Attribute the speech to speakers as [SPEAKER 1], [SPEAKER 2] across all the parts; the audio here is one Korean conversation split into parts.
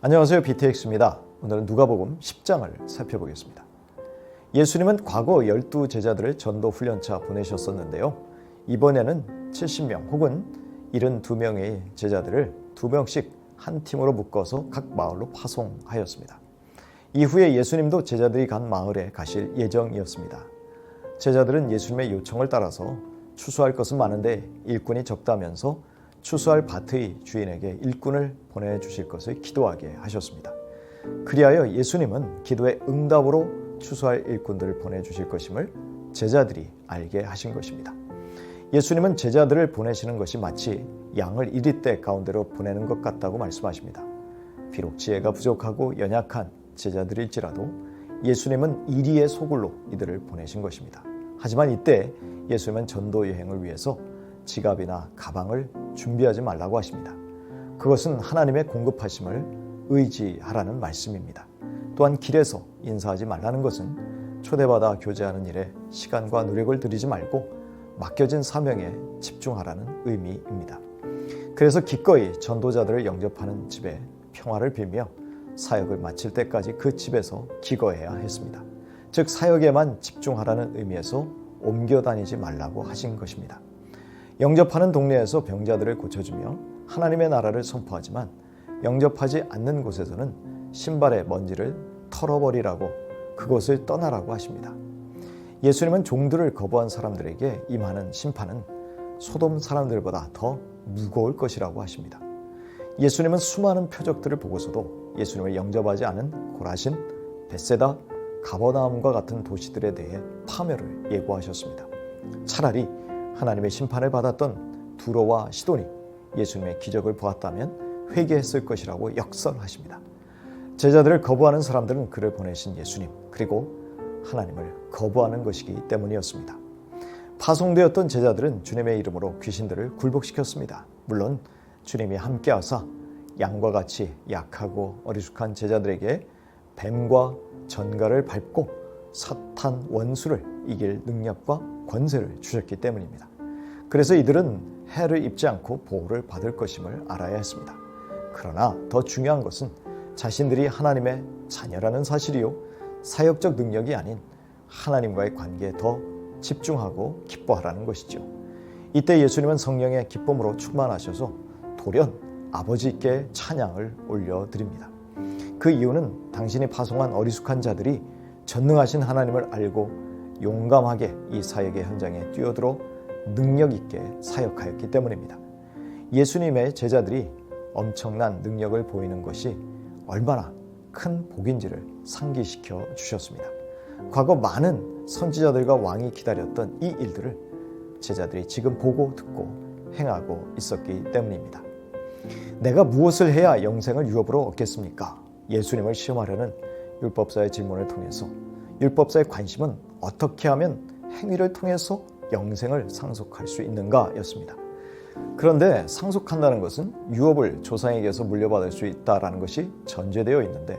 [SPEAKER 1] 안녕하세요. BTX입니다. 오늘은 누가복음 10장을 살펴보겠습니다. 예수님은 과거 12제자들을 전도 훈련차 보내셨었는데요. 이번에는 70명 혹은 72명의 제자들을 2명씩 한 팀으로 묶어서 각 마을로 파송하였습니다. 이후에 예수님도 제자들이 간 마을에 가실 예정이었습니다. 제자들은 예수님의 요청을 따라서 추수할 것은 많은데 일꾼이 적다면서 추수할 밭의 주인에게 일꾼을 보내주실 것을 기도하게 하셨습니다. 그리하여 예수님은 기도의 응답으로 추수할 일꾼들을 보내주실 것임을 제자들이 알게 하신 것입니다. 예수님은 제자들을 보내시는 것이 마치 양을 이리떼 가운데로 보내는 것 같다고 말씀하십니다. 비록 지혜가 부족하고 연약한 제자들일지라도 예수님은 이리의 소굴로 이들을 보내신 것입니다. 하지만 이때 예수님은 전도 여행을 위해서 지갑이나 가방을 준비하지 말라고 하십니다. 그것은 하나님의 공급하심을 의지하라는 말씀입니다. 또한 길에서 인사하지 말라는 것은 초대받아 교제하는 일에 시간과 노력을 들이지 말고 맡겨진 사명에 집중하라는 의미입니다. 그래서 기꺼이 전도자들을 영접하는 집에 평화를 빌며 사역을 마칠 때까지 그 집에서 기거해야 했습니다. 즉 사역에만 집중하라는 의미에서 옮겨 다니지 말라고 하신 것입니다. 영접하는 동네에서 병자들을 고쳐주며 하나님의 나라를 선포하지만 영접하지 않는 곳에서는 신발의 먼지를 털어버리라고 그곳을 떠나라고 하십니다. 예수님은 종들을 거부한 사람들에게 임하는 심판은 소돔 사람들보다 더 무거울 것이라고 하십니다. 예수님은 수많은 표적들을 보고서도 예수님을 영접하지 않은 고라신, 벳세다, 가버나움과 같은 도시들에 대해 파멸을 예고하셨습니다. 차라리 하나님의 심판을 받았던 두로와 시돈이 예수님의 기적을 보았다면 회개했을 것이라고 역설하십니다. 제자들을 거부하는 사람들은 그를 보내신 예수님 그리고 하나님을 거부하는 것이기 때문이었습니다. 파송되었던 제자들은 주님의 이름으로 귀신들을 굴복시켰습니다. 물론 주님이 함께하사 양과 같이 약하고 어리숙한 제자들에게 뱀과 전갈을 밟고 사탄 원수를 이길 능력과 권세를 주셨기 때문입니다. 그래서 이들은 해를 입지 않고 보호를 받을 것임을 알아야 했습니다. 그러나 더 중요한 것은 자신들이 하나님의 자녀라는 사실이요 사역적 능력이 아닌 하나님과의 관계에 더 집중하고 기뻐하라는 것이죠. 이때 예수님은 성령의 기쁨으로 충만하셔서 돌연 아버지께 찬양을 올려드립니다. 그 이유는 당신이 파송한 어리숙한 자들이 전능하신 하나님을 알고 용감하게 이 사역의 현장에 뛰어들어 능력 있게 사역하였기 때문입니다. 예수님의 제자들이 엄청난 능력을 보이는 것이 얼마나 큰 복인지를 상기시켜 주셨습니다. 과거 많은 선지자들과 왕이 기다렸던 이 일들을 제자들이 지금 보고 듣고 행하고 있었기 때문입니다. 내가 무엇을 해야 영생을 유업으로 얻겠습니까? 예수님을 시험하려는 율법사의 질문을 통해서 율법사의 관심은 어떻게 하면 행위를 통해서 영생을 상속할 수 있는가 였습니다. 그런데 상속한다는 것은 유업을 조상에게서 물려받을 수 있다는 것이 전제되어 있는데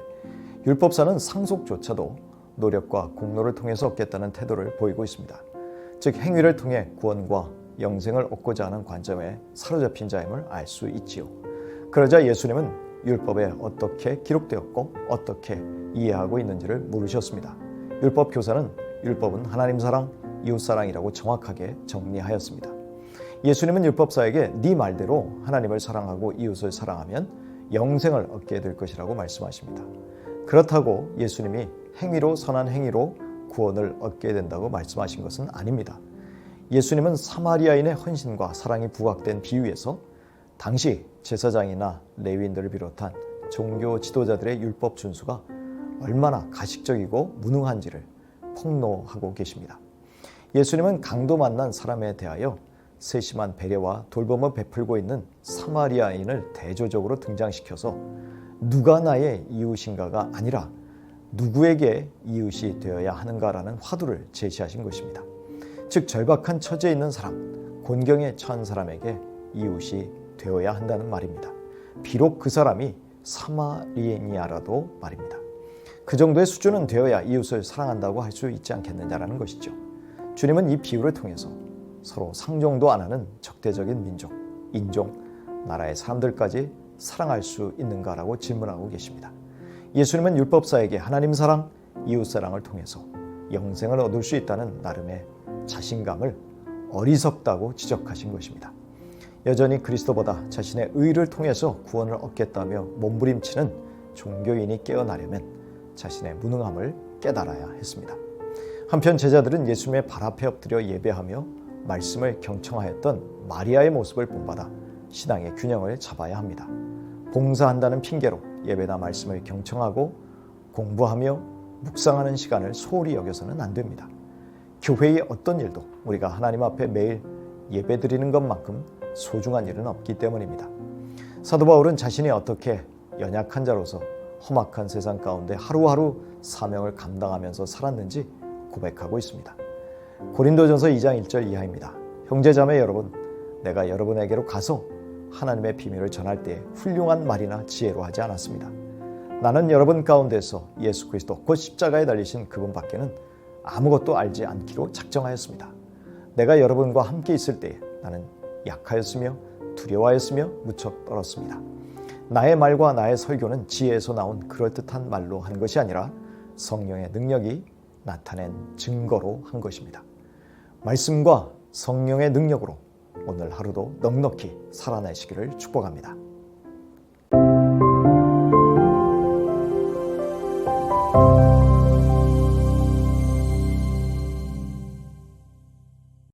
[SPEAKER 1] 율법사는 상속조차도 노력과 공로를 통해서 얻겠다는 태도를 보이고 있습니다. 즉 행위를 통해 구원과 영생을 얻고자 하는 관점에 사로잡힌 자임을 알 수 있지요. 그러자 예수님은 율법에 어떻게 기록되었고 어떻게 이해하고 있는지를 물으셨습니다. 율법 교사는 율법은 하나님 사랑, 이웃 사랑이라고 정확하게 정리하였습니다. 예수님은 율법사에게 네 말대로 하나님을 사랑하고 이웃을 사랑하면 영생을 얻게 될 것이라고 말씀하십니다. 그렇다고 예수님이 행위로 선한 행위로 구원을 얻게 된다고 말씀하신 것은 아닙니다. 예수님은 사마리아인의 헌신과 사랑이 부각된 비유에서 당시 제사장이나 레위인들을 비롯한 종교 지도자들의 율법 준수가 얼마나 가식적이고 무능한지를 폭로하고 계십니다. 예수님은 강도 만난 사람에 대하여 세심한 배려와 돌봄을 베풀고 있는 사마리아인을 대조적으로 등장시켜서 누가 나의 이웃인가가 아니라 누구에게 이웃이 되어야 하는가라는 화두를 제시하신 것입니다. 즉 절박한 처지에 있는 사람, 곤경에 처한 사람에게 이웃이 되어야 한다는 말입니다. 비록 그 사람이 사마리아라도 말입니다. 그 정도의 수준은 되어야 이웃을 사랑한다고 할 수 있지 않겠느냐라는 것이죠. 주님은 이 비유를 통해서 서로 상종도 안 하는 적대적인 민족, 인종, 나라의 사람들까지 사랑할 수 있는가라고 질문하고 계십니다. 예수님은 율법사에게 하나님 사랑, 이웃 사랑을 통해서 영생을 얻을 수 있다는 나름의 자신감을 어리석다고 지적하신 것입니다. 여전히 그리스도보다 자신의 의를 통해서 구원을 얻겠다며 몸부림치는 종교인이 깨어나려면 자신의 무능함을 깨달아야 했습니다. 한편 제자들은 예수님의 발 앞에 엎드려 예배하며 말씀을 경청하였던 마리아의 모습을 본받아 신앙의 균형을 잡아야 합니다. 봉사한다는 핑계로 예배나 말씀을 경청하고 공부하며 묵상하는 시간을 소홀히 여겨서는 안 됩니다. 교회의 어떤 일도 우리가 하나님 앞에 매일 예배드리는 것만큼 소중한 일은 없기 때문입니다. 사도 바울은 자신이 어떻게 연약한 자로서 험악한 세상 가운데 하루하루 사명을 감당하면서 살았는지 고백하고 있습니다. 고린도전서 2장 1절 이하입니다. 형제자매 여러분, 내가 여러분에게로 가서 하나님의 비밀을 전할 때 훌륭한 말이나 지혜로 하지 않았습니다. 나는 여러분 가운데서 예수 그리스도 곧 십자가에 달리신 그분밖에는 아무것도 알지 않기로 작정하였습니다. 내가 여러분과 함께 있을 때에 나는 약하였으며 두려워하였으며 무척 떨었습니다. 나의 말과 나의 설교는 지혜에서 나온 그럴듯한 말로 한 것이 아니라 성령의 능력이 나타낸 증거로 한 것입니다. 말씀과 성령의 능력으로 오늘 하루도 넉넉히 살아내시기를 축복합니다.